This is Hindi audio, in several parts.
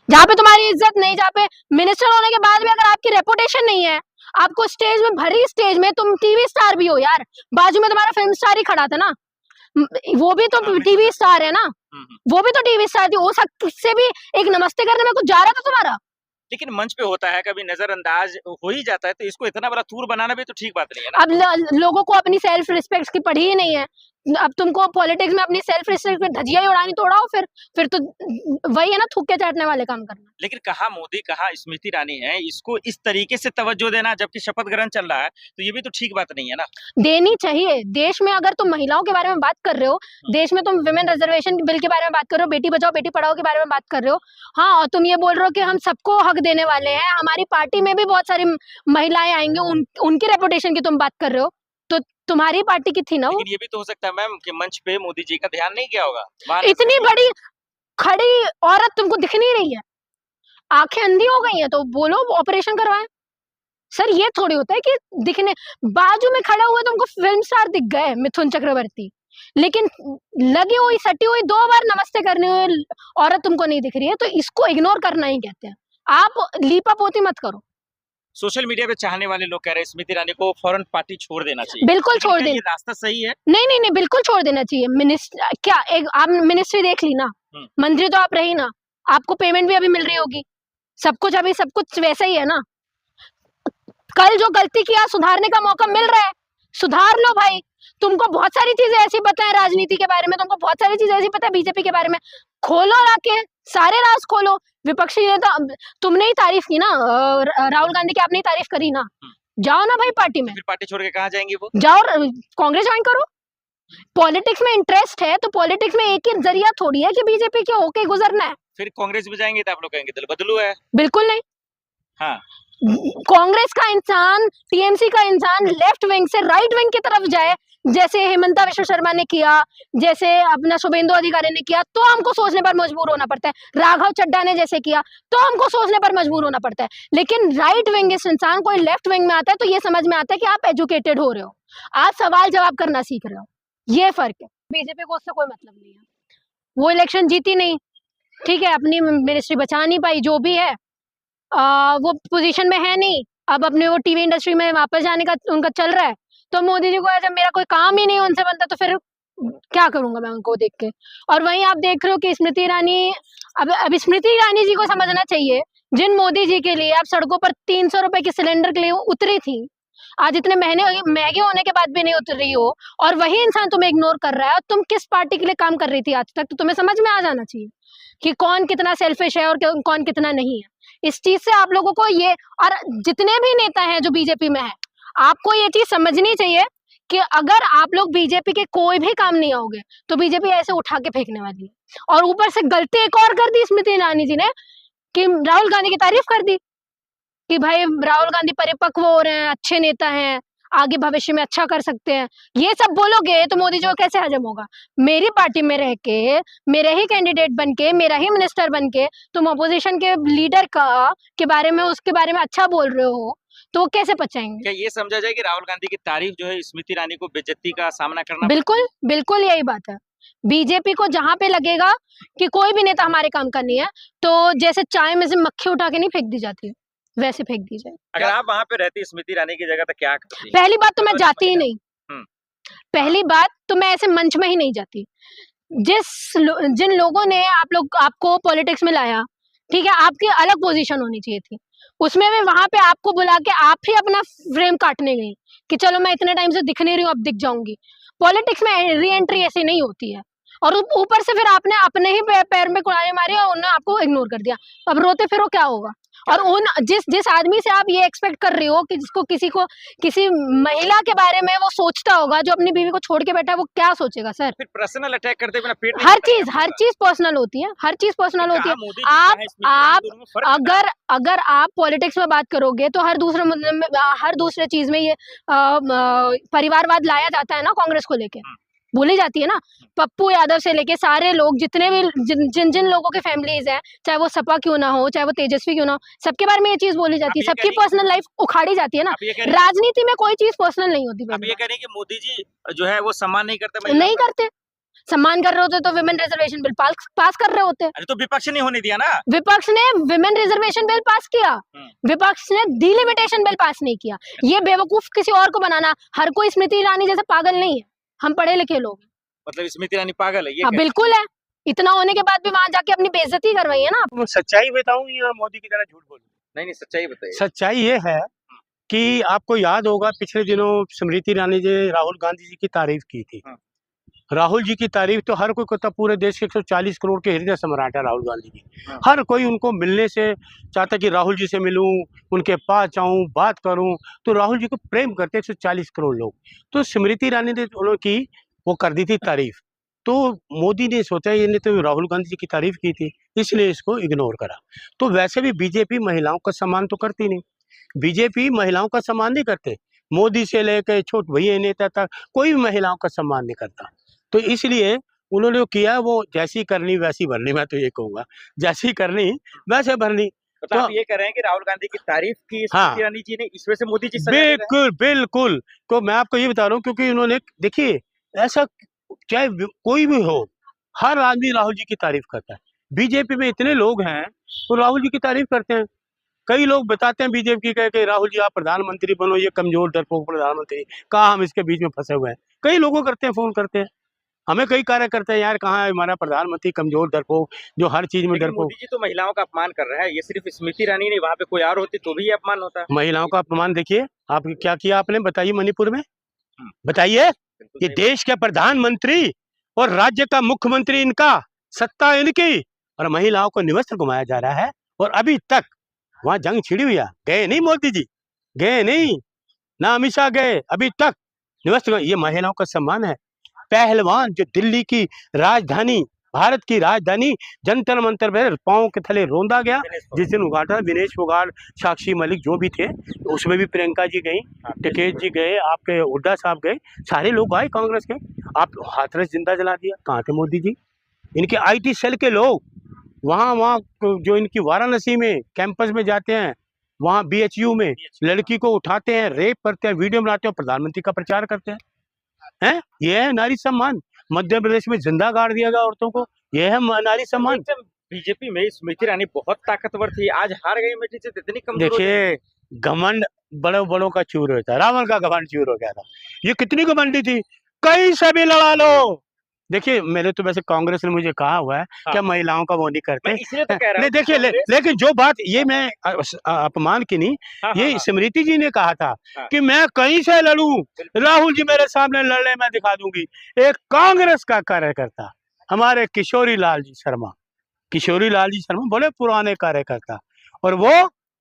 जहाँ पे तुम्हारी इज्जत नहीं, जहाँ पे मिनिस्टर होने के बाद भी अगर आपकी रेपुटेशन नहीं है, आपको स्टेज में, भरी स्टेज में, तुम टीवी स्टार भी हो यार, बाजू में तुम्हारा फिल्म स्टार ही खड़ा था ना, वो भी तो टीवी स्टार है ना, वो भी तो टीवी स्टार थी, उससे भी एक नमस्ते करने में कुछ जा रहा था तुम्हारा। लेकिन मंच पे होता है, कभी नजरअंदाज हो ही जाता है, तो इसको इतना बड़ा तूर बनाना भी तो ठीक बात नहीं है ना। अब लोगों को अपनी सेल्फ रिस्पेक्ट की पड़ी ही नहीं है, अब तुमको पॉलिटिक्स में अपनी सेल्फ रिस्पेक्ट पे धजिया ही उड़ानी, तो उड़ाओ फिर तो वही है ना, थूक के चाटने वाले काम करना। लेकिन कहा मोदी, कहा स्मृति ईरानी है, इसको इस तरीके से तवज्जो देना जबकि शपथ ग्रहण चल रहा है, तो ये भी तो ठीक बात नहीं है ना। देनी चाहिए। देश में अगर तुम महिलाओं के बारे में बात कर रहे हो, देश में तुम विमेन रिजर्वेशन बिल के बारे में बात कर रहे हो, बेटी बचाओ बेटी पढ़ाओ के बारे में बात कर रहे हो, हाँ, और तुम ये बोल रहे हो कि हम सबको हक देने वाले हैं, हमारी पार्टी में भी बहुत सारी महिलाएं आएंगी, उनकी रेपुटेशन की तुम बात कर रहे हो, तो तुम्हारी पार्टी की थी ना वो। लेकिन ये भी तो हो सकता है मैम कि मंच पे मोदी जी का ध्यान नहीं गया होगा। इतनी बड़ी खड़ी औरत तुमको दिख नहीं रही है, आंखें अंधी हो गई हैं, तो बोलो ऑपरेशन करवाएं। सर ये थोड़ी होता है कि दिखने, बाजू में खड़ा हुआ तुमको फिल्म स्टार दिख गए मिथुन चक्रवर्ती, लेकिन लगी हुई सटी हुई 2 बार नमस्ते करने हुई औरत तुमको नहीं दिख रही है, तो इसको इग्नोर करना ही कहते हैं। आप लीपा पोती मत करो। सोशल मीडिया पे चाहने वाले लोग कह रहे हैं स्मृति ईरानी को फौरन पार्टी छोड़ देना चाहिए। बिल्कुल छोड़ देना, ये रास्ता सही है? नहीं नहीं नहीं, बिल्कुल छोड़ देना चाहिए। मिनिस्टर क्या, एक आप मिनिस्ट्री देख ली ना, मंत्री तो आप रही ना, आपको पेमेंट भी अभी मिल रही होगी, सब कुछ वैसा ही है ना। कल जो गलती किया सुधारने का मौका मिल रहा है, सुधार लो भाई। तुमको बहुत सारी चीजें ऐसी पता है राजनीति के बारे में, तुमको बहुत सारी चीजें ऐसी पता है बीजेपी के बारे में, खोलो लाके सारे राज खोलो। विपक्षी नेता, तुमने ही तारीफ की ना, राहुल गांधी की आपने ही तारीफ करी ना, जाओ ना भाई पार्टी में। फिर पार्टी छोड़ के कहाँ जाएंगी वो? जाओ कांग्रेस ज्वाइन करो। पॉलिटिक्स में इंटरेस्ट है तो पॉलिटिक्स में एक ही जरिया थोड़ी है कि बीजेपी के होके गुजरना है। फिर कांग्रेस भी जाएंगे तो आप लोग कहेंगे दल बदलू है। बिल्कुल नहीं। हाँ, कांग्रेस का इंसान, टीएमसी का इंसान लेफ्ट विंग से राइट विंग की तरफ जाए, जैसे हेमंता विश्व शर्मा ने किया, जैसे अपना शुभेंदु अधिकारी ने किया, तो हमको सोचने पर मजबूर होना पड़ता है। राघव चड्ढा ने जैसे किया, तो हमको सोचने पर मजबूर होना पड़ता है। लेकिन राइट विंग इंसान कोई लेफ्ट विंग में आता है तो ये समझ में आता है कि आप एजुकेटेड हो रहे हो, आप सवाल जवाब करना सीख रहे हो, ये फर्क है। बीजेपी को उससे कोई मतलब नहीं है, वो इलेक्शन जीती नहीं, ठीक है, अपनी मिनिस्ट्री बचा नहीं पाई, जो भी है, वो पोजीशन में है नहीं, अब अपने वो टीवी इंडस्ट्री में वापस जाने का उनका चल रहा है, तो मोदी जी को जब मेरा कोई काम ही नहीं उनसे बनता तो फिर क्या करूंगा मैं उनको देख के। और वहीं आप देख रहे हो कि स्मृति ईरानी, अब स्मृति ईरानी जी को समझना चाहिए, जिन मोदी जी के लिए आप सड़कों पर 300 रुपए के सिलेंडर के लिए उतरी थी, आज इतने महंगे होने के बाद भी नहीं उतर रही हो, और वही इंसान तुम्हें इग्नोर कर रहा है, और तुम किस पार्टी के लिए काम कर रही थी आज तक, तो तुम्हें समझ में आ जाना चाहिए कि कौन कितना सेल्फिश है और कौन कितना नहीं है। इस चीज से आप लोगों को ये, और जितने भी नेता हैं जो बीजेपी में है, आपको ये चीज समझनी चाहिए कि अगर आप लोग बीजेपी के कोई भी काम नहीं आओगे तो बीजेपी ऐसे उठा के फेंकने वाली है। और ऊपर से गलती एक और कर दी स्मृति ईरानी जी ने कि राहुल गांधी की तारीफ कर दी कि भाई राहुल गांधी परिपक्व हो रहे हैं, अच्छे नेता हैं, आगे भविष्य में अच्छा कर सकते हैं। ये सब बोलोगे तो मोदी जी को कैसे हजम होगा? मेरी पार्टी में रह के, मेरे ही कैंडिडेट बन के, मेरा ही मिनिस्टर बन के तुम अपोजिशन के लीडर के बारे में, उसके बारे में अच्छा बोल रहे हो, तो वो कैसे पचाएंगे? क्या ये समझा जाए कि राहुल गांधी की तारीफ जो है स्मृति ईरानी को बेइज्जती का सामना करना? बिल्कुल बिल्कुल यही बात है। बीजेपी को जहां पे लगेगा कि कोई भी नेता हमारे काम का नहीं है, तो जैसे चाय में से मक्खी उठा के नहीं फेंक दी जाती, वैसे फेंक दी जाए। अगर आप वहाँ पे रहती स्मृति ईरानी की जगह तो क्या करती? पहली बात तो मैं जाती ही नहीं, पहली बात तो मैं ऐसे मंच में ही नहीं जाती। जिन लोगों ने आपको पॉलिटिक्स में लाया, ठीक है, आपकी अलग पोजीशन होनी चाहिए थी, उसमें भी वहां पे आपको बुला के आप ही अपना फ्रेम काटने गई कि चलो मैं इतने टाइम से दिख नहीं रही हूँ, अब दिख जाऊंगी। पॉलिटिक्स में री एंट्री ऐसी नहीं होती है। और ऊपर से फिर आपने अपने ही पैर में कुड़ाने मारी और उन्होंने आपको इग्नोर कर दिया, अब रोते फिरो क्या होगा? और उन जिस आदमी से आप ये एक्सपेक्ट कर रही हो कि जिसको किसी महिला के बारे में वो सोचता होगा, जो अपनी बीवी को छोड़ के बैठा है, वो क्या सोचेगा सर? फिर पर्सनल अटैक करते बिना पेट हर चीज पर्सनल होती है, हर चीज पर्सनल होती है। आप अगर आप पॉलिटिक्स में बात करोगे तो हर दूसरे मुद्दे में, हर दूसरे चीज में ये परिवारवाद लाया जाता है ना, कांग्रेस को लेके बोली जाती है ना। पप्पू यादव से लेके सारे लोग, जितने भी जिन लोगों के फैमिलीज हैं, चाहे वो सपा क्यों ना हो, चाहे वो तेजस्वी क्यों ना हो, सबके बारे में ये चीज बोली जाती है, सबकी पर्सनल लाइफ उखाड़ी जाती है ना। राजनीति में कोई चीज पर्सनल नहीं होती। अब ये कह रहे हैं कि मोदी जी जो है वो सम्मान नहीं करते, नहीं करते, सम्मान कर रहे होते तो विमेन रिजर्वेशन बिल पास कर रहे होते। अरे तो विपक्ष ने होने दिया ना। विपक्ष ने विमेन रिजर्वेशन बिल पास किया, विपक्ष ने डिलिमिटेशन बिल पास नहीं किया। ये बेवकूफ किसी और को बनाना, हर कोई स्मृति ईरानी जैसे पागल नहीं है, हम पढ़े लिखे लोग। मतलब स्मृति ईरानी पागल है ये? हाँ बिल्कुल है, इतना होने के बाद भी वहां जाके अपनी बेइज्जती करवाई है ना। मैं सच्चाई बताऊं या मोदी की तरह झूठ बोलूं? नहीं सच्चाई बताइए। सच्चाई ये है कि आपको याद होगा पिछले दिनों स्मृति ईरानी जी राहुल गांधी जी की तारीफ की थी। राहुल जी की तारीफ तो हर कोई करता, पूरे देश के 140 करोड़ के हृदय सम्राट है राहुल गांधी जी। हर कोई उनको मिलने से चाहता कि राहुल जी से मिलूं, उनके पास जाऊं, बात करूं, तो राहुल जी को प्रेम करते 140 करोड़ लोग। तो स्मृति ईरानी ने उनकी वो कर दी थी तारीफ, तो मोदी ने सोचा ये तो राहुल गांधी जी की तारीफ की थी इसलिए इसको इग्नोर करा। तो वैसे भी बीजेपी महिलाओं का सम्मान तो करती नहीं, बीजेपी महिलाओं का सम्मान नहीं करते, मोदी से लेकर छोट भैया नेता तक कोई भी महिलाओं का सम्मान नहीं करता। तो इसलिए उन्होंने जो किया वो जैसी करनी वैसी भरनी, मैं तो ये कहूँगा जैसी करनी वैसे भरनी। तो आप ये कह रहे हैं कि राहुल गांधी की तारीफ की स्मृति ईरानी जी ने, इस वजह से मोदी जी सजा दे रहे हैं? बिल्कुल बिल्कुल, तो मैं आपको ये बता रहा हूँ क्योंकि उन्होंने देखिए ऐसा चाहे कोई भी हो, हर आदमी राहुल जी की तारीफ करता है। बीजेपी में इतने लोग हैं तो राहुल जी की तारीफ करते हैं। कई लोग बताते हैं बीजेपी की कि राहुल जी आप प्रधानमंत्री बनो, ये कमजोर डरपोक प्रधानमंत्री, कहाँ हम इसके बीच में फंसे हुए हैं। कई लोगों करते हैं, फोन करते हैं हमें, कई कार्यकर्ता हैं यार कहाँ है हमारा प्रधानमंत्री कमजोर डरपोक जो हर चीज में डरपोक। मोदी जी तो महिलाओं का अपमान कर रहा है, ये सिर्फ स्मृति ईरानी नहीं, वहाँ पे कोई और होती तो भी ये अपमान होता। महिलाओं का अपमान देखिए आप क्या किया आपने, बताइए मणिपुर में, बताइए। ये देश के प्रधानमंत्री और राज्य का मुख्यमंत्री, इनका सत्ता इनकी, और महिलाओं को निवस्त्र घुमाया जा रहा है। और अभी तक वहां जंग छिड़ी हुई है, गए नहीं मोदी जी, गए नहीं ना अमित शाह गए, अभी तक निवस्त्र। ये महिलाओं का सम्मान है। पहलवान जो दिल्ली की राजधानी, भारत की राजधानी जंतर मंतर पर पांव के थले रोंदा गया जिस दिन उद्घाटन, विनेश फोगाट, साक्षी मलिक जो भी थे, उसमें भी प्रियंका जी गई, टिकैत जी गए, आपके हुड्डा साहब गए, सारे लोग आए कांग्रेस के। आप हाथरस जिंदा जला दिया, कहाँ थे मोदी जी? इनके IT सेल के लोग वहाँ जो इनकी वाराणसी में कैंपस में जाते हैं, वहाँ BHU में लड़की को उठाते हैं, रेप करते हैं, वीडियो बनाते हैं, प्रधानमंत्री का प्रचार करते हैं। ये है नारी सम्मान। मध्य प्रदेश में जिंदा गाड़ दिया गया औरतों को, ये है नारी सम्मान। बीजेपी में स्मृति ईरानी बहुत ताकतवर थी, आज हार गई मिट्टी से, इतनी कमजोर। देखिए घमंड बड़ों बड़ों का चूर होता है, रावण का घमंड चूर हो गया था। ये कितनी घमंडी थी, कहीं से भी लड़ा लो। देखिए मेरे तो वैसे कांग्रेस ने मुझे कहा हुआ है क्या महिलाओं का वो नहीं करते, इसलिए तो कह रहा हूं। देखिए लेकिन जो बात ये मैं अपमान की नहीं, ये स्मृति जी ने कहा था कि मैं कहीं से लड़ूं, राहुल जी मेरे सामने लड़ने मैं दिखा दूंगी। एक कांग्रेस का कार्यकर्ता हमारे किशोरी लाल जी शर्मा बड़े पुराने कार्यकर्ता, और वो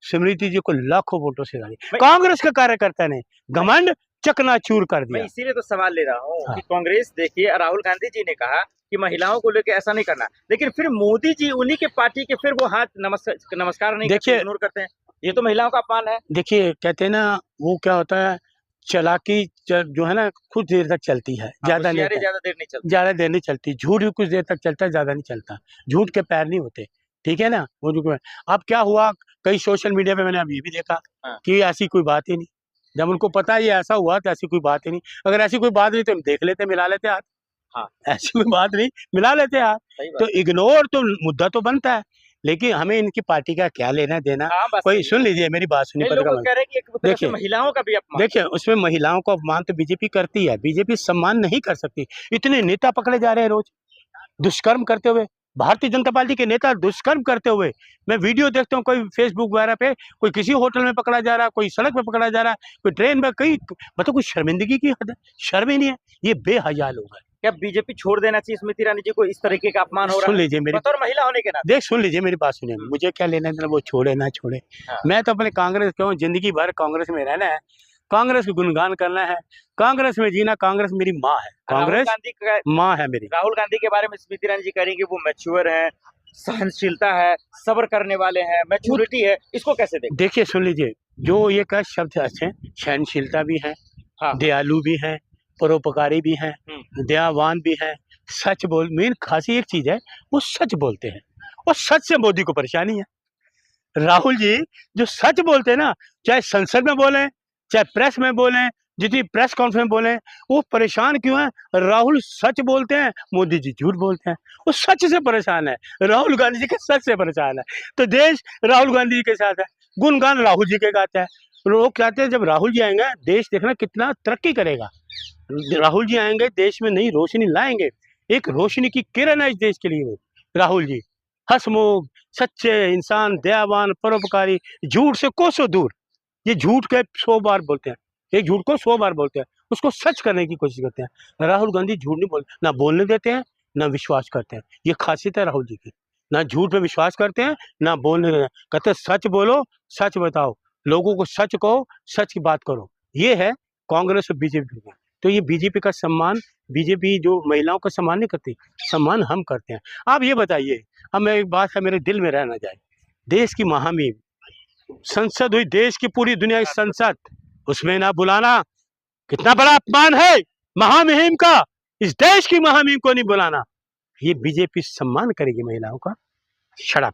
स्मृति जी को लाखों वोटों से हराई। कांग्रेस के कार्यकर्ता ने घमंड चकनाचूर कर दिया। मैं इसीलिए तो सवाल ले रहा हूँ कि कांग्रेस, देखिए राहुल गांधी जी ने कहा कि महिलाओं को लेकर ऐसा नहीं करना, लेकिन फिर मोदी जी उन्हीं के पार्टी के फिर वो हाथ नमस्कार नहीं करते, इग्नोर करते हैं। ये तो महिलाओं का अपमान है। देखिए कहते हैं ना वो क्या होता है, चालाकी जो है ना कुछ देर तक चलती है, ज्यादा देर नहीं चलती। झूठ भी कुछ देर तक चलता है, ज्यादा नहीं चलता। झूठ के पैर नहीं होते, ठीक है ना। वो अब क्या हुआ, कई सोशल मीडिया पे मैंने अब ये भी देखा कि ऐसी कोई बात ही नहीं। जब उनको पता है ये ऐसा हुआ तो ऐसी कोई बात ही नहीं। अगर ऐसी कोई बात नहीं तो हम देख लेते, मिला लेते हाथ। ऐसी कोई बात नहीं, मिला लेते हाथ। तो इग्नोर तो मुद्दा तो बनता है, लेकिन हमें इनकी पार्टी का क्या लेना देना। कोई सुन लीजिए मेरी बात सुनिए, देखिए महिलाओं का भी अपमान, देखिए उसमें महिलाओं को अपमान तो बीजेपी करती है, बीजेपी सम्मान नहीं कर सकती। इतने नेता पकड़े जा रहे हैं रोज दुष्कर्म करते हुए, भारतीय जनता पार्टी के नेता दुष्कर्म करते हुए। मैं वीडियो देखता हूँ, कोई फेसबुक वगैरह पे, कोई किसी होटल में पकड़ा जा रहा है, कोई सड़क पे पकड़ा जा रहा है, कोई ट्रेन में, कई मतलब कुछ शर्मिंदगी की हद है, शर्म ही नहीं है। ये बेहया लोग हैं। क्या बीजेपी छोड़ देना चाहिए स्मृति ईरानी जी को, इस तरीके का अपमान हो रहा है? सुन लीजिए मेरी बतौर महिला होने के नाते। सुन लीजिए मेरी बात सुनिए, मुझे क्या लेना देना वो छोड़े ना छोड़े। मैं तो अपने कांग्रेस को जिंदगी भर कांग्रेस में रहना है, कांग्रेस को गुणगान करना है, कांग्रेस में जीना। कांग्रेस मेरी माँ है, कांग्रेस माँ है मेरी। राहुल गांधी के बारे में स्मृति ईरानी जी करेंगे वो मैच्योर है, सहनशीलता है, सब्र करने वाले हैं, मैच्योरिटी है, इसको कैसे देखें? देखिए सुन लीजिए, जो ये का शब्द अच्छे, सहनशीलता भी है, दयालु भी है, परोपकारी भी है, दयावान भी है, सच बोल। मेन खासी एक चीज है, वो सच बोलते हैं, और सच से मोदी को परेशानी है। राहुल जी जो सच बोलते हैं ना, चाहे संसद में बोले, चाहे प्रेस में बोले, जितनी प्रेस कॉन्फ्रेंस बोले, वो परेशान क्यों है? राहुल सच बोलते हैं, मोदी जी झूठ बोलते हैं। वो सच से परेशान है, राहुल गांधी जी के सच से परेशान है। तो देश राहुल गांधी जी के साथ है, गुणगान राहुल जी के गाते हैं। लोग कहते हैं जब राहुल जी आएंगे देश देखना कितना तरक्की करेगा। राहुल जी आएंगे देश में नई रोशनी लाएंगे, एक रोशनी की किरण है इस देश के लिए। वो राहुल जी हंसमुख, सच्चे इंसान, दयावान, परोपकारी, झूठ से कोसों दूर। ये झूठ के 100 बार बोलते हैं, एक झूठ को 100 बार बोलते हैं, उसको सच करने की कोशिश करते हैं। राहुल गांधी झूठ नहीं बोलते, ना बोलने देते हैं, ना विश्वास करते हैं। ये खासियत है राहुल जी की, ना झूठ पे विश्वास करते हैं, ना बोलने देते हैं। कहते हैं सच बोलो, सच बताओ, लोगों को सच कहो, सच की बात करो। ये है कांग्रेस और बीजेपी का। तो ये बीजेपी का सम्मान, बीजेपी जो महिलाओं का सम्मान नहीं करती, सम्मान हम करते हैं। आप ये बताइए, अब मैं एक बात है मेरे दिल में रह ना जाए, देश की महामहिम संसद हुई, देश की पूरी दुनिया की संसद, उसमें ना बुलाना कितना बड़ा अपमान है महामहिम का। इस देश की महामहिम को नहीं बुलाना, ये बीजेपी सम्मान करेगी महिलाओं का? Shut up.